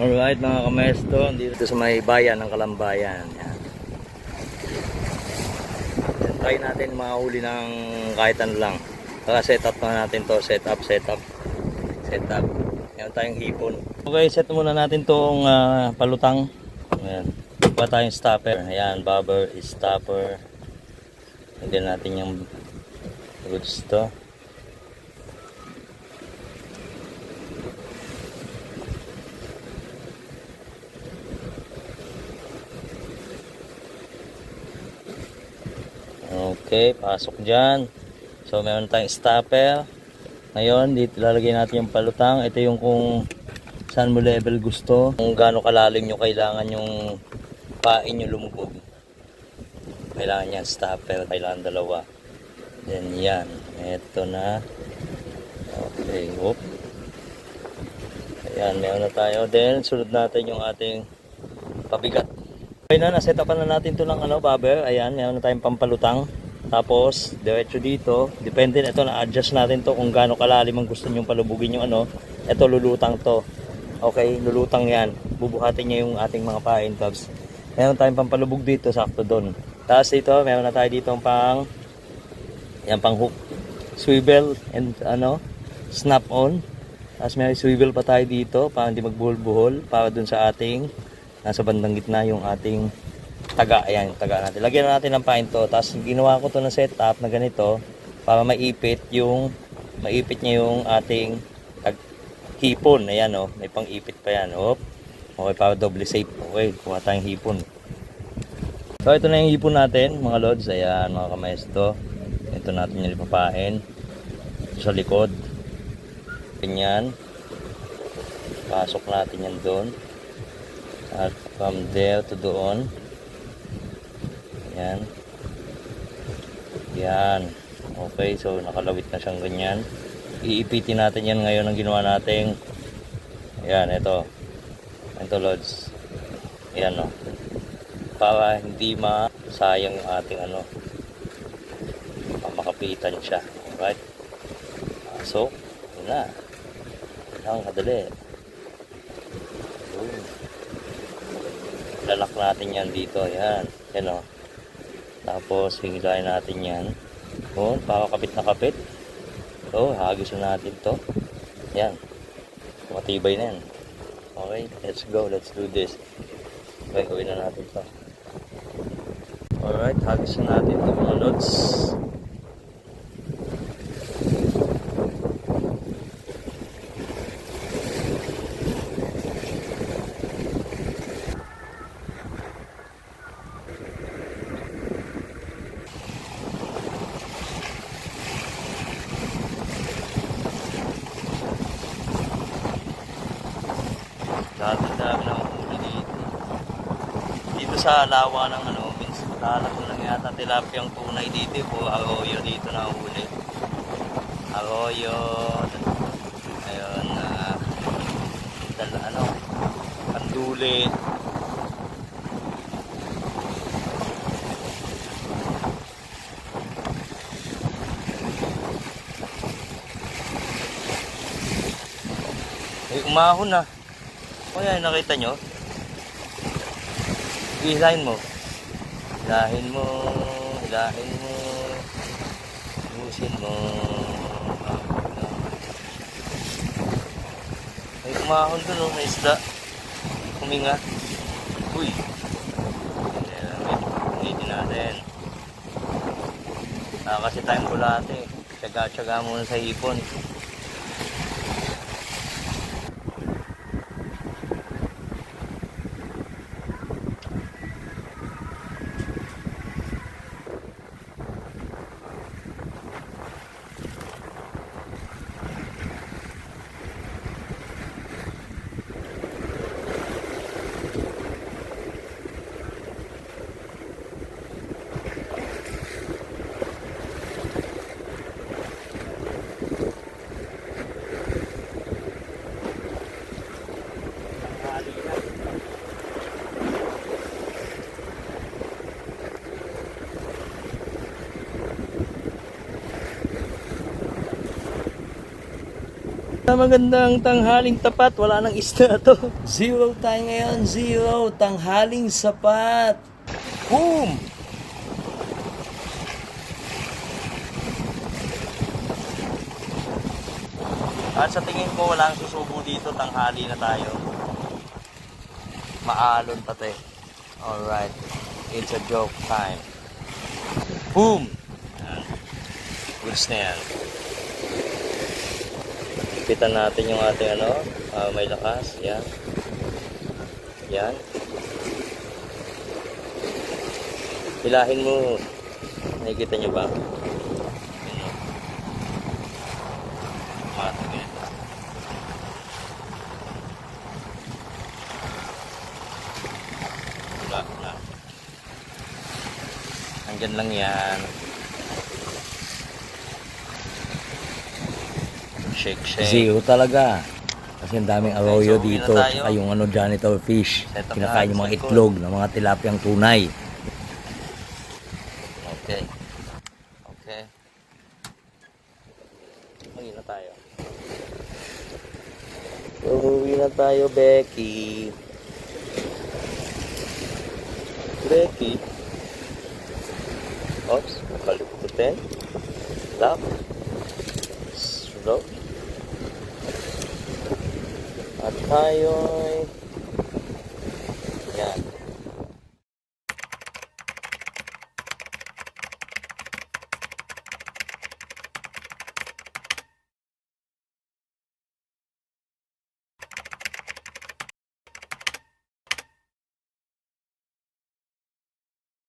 Alright mga kamesto, dito sa may bayan ng Kalambayan. Yan. Yan, try natin mahuli ng kahit ano lang. Saka set up na natin to, set up. Yan tayong hipon. Okay, set muna natin tong palutang. Ayan. Pa tayong stopper. Ayan, bobber, stopper. Lagyan natin yung goods to. Okay, pasok dyan. So meron tayong stopper. Ngayon dito lalagay natin yung palutang. Ito yung kung saan mo level gusto, kung gaano kalalim nyo kailangan yung pain nyo lumubog. Kailangan yan stopper, kailangan dalawa. Then yan, ito na. Okay, whoop. Ayan, meron na tayo. Then sunod natin yung ating pabigat. Okay na, nasetapan na natin to ng bobber. Ayan, meron na tayong pampalutang. Tapos, diretso dito. Depende na ito, na-adjust natin to kung gaano kalalim ang gusto nyong palubugin yung Ito, lulutang to. Okay, lulutang yan. Bubuhatin niya yung ating mga pain tabs. Meron tayong pampalubog dito, sakto doon. Tapos dito, meron na tayo dito pang hook. Swivel and snap on. Tapos may swivel pa tayo dito para hindi magbuhol-buhol. Para dun sa ating nasa bandang gitna yung ating taga. Ayan, yung taga natin. Lagyan na natin ng pain to. Tapos ginawa ko to na setup na ganito para maipit niya yung ating hipon. Ayan may pang-ipit pa yan. Okay, para double safe. Okay, kuha tayong hipon. So ito na yung hipon natin mga lods. Ayan mga kamesto. Ito natin yung ipapain. Ito sa likod. Ganyan. Pasok natin yan doon. At from there to doon. Yan. Yan. Okay, so nakalawit na siyang ganyan. Iipitin natin yan ngayon ang ginawa nating. Ayan, ito. Ito lods. Ayan para hindi masayang yung ating makapitan siya. Right? So, yun na. Ang kadali. Lalak natin yan dito. Ayan. Yan Tapos higilayin natin yan. Para kapit na kapit. Hagis na natin to. Yan. Matibay na yan. Okay, let's go. Let's do this. Okay, gawin na natin to. Alright, hagis na natin to mga lods. Dami na huli dito. Dito sa lawa ng lalag ko lang yata tilapiyang tunay dito po. Arroyo dito na huli. Arroyo. Ayun Panduli. Umahon na. Ayan, nakita nyo? Hilahin mo. Busin mo. May kumahon doon may isda. Huminga. Uy. Hindi natin. Kasi tayong bulate. Tsaga-tsaga muna sa hipon. Magandang tanghaling tapat, wala nang isda to. Zero tayo ngayon, zero. Tanghaling sapat. Boom! At sa tingin ko walang susubo dito, tanghali na tayo. Maalon pati. Alright, it's a joke time. Boom! Goods na yan. Ipitan natin yung ating may lakas. Yan. Yan. Hilahin mo. Nakikita nyo ba? Matagay. Wala na. Hanggang lang yan. Shake, shake. Zero talaga. Kasi ang daming Okay, arroyo so uwi na dito. tayo. Saka yung janitor fish. Set up Kinakain na yung mga sa likod. itlog ng mga tilapiyang tunay. Okay. Okay. Uwi na tayo. Uwi na tayo, Becky. Becky. Oops, nakalimutan. Stop. Slow. At tayo'y